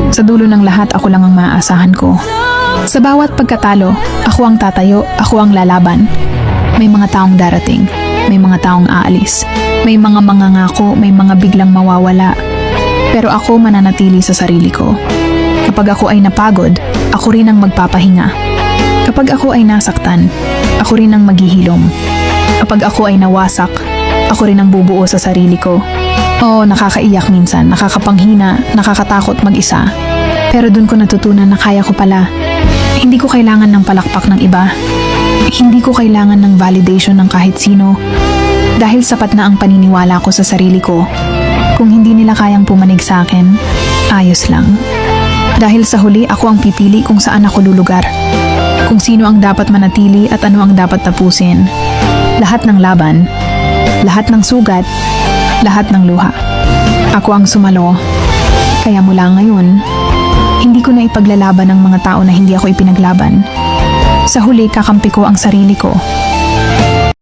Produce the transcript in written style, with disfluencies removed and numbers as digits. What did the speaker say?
Sa dulo ng lahat, ako lang ang maaasahan ko. Sa bawat pagkatalo, ako ang tatayo, ako ang lalaban. May mga taong darating, may mga taong aalis, may mga mangangako, may mga biglang mawawala. Pero ako mananatili sa sarili ko. Kapag ako ay napagod, ako rin ang magpapahinga. Kapag ako ay nasaktan, ako rin ang maghihilom. Kapag ako ay nawasak, ako rin ang bubuo sa sarili ko. Oo, nakakaiyak minsan, nakakapanghina, nakakatakot mag-isa. Pero dun ko natutunan na kaya ko pala. Hindi ko kailangan ng palakpak ng iba. Hindi ko kailangan ng validation ng kahit sino. Dahil sapat na ang paniniwala ko sa sarili ko. Kung hindi nila kayang pumanig sa akin, ayos lang. Dahil sa huli, ako ang pipili kung saan ako lulugar. Kung sino ang dapat manatili at ano ang dapat tapusin. Lahat ng laban, lahat ng sugat, lahat ng luha. Ako ang sumalo. Kaya mula ngayon, hindi ko na ipaglalaban ng mga tao na hindi ako ipinaglaban. Sa huli, kakampi ko ang sarili ko.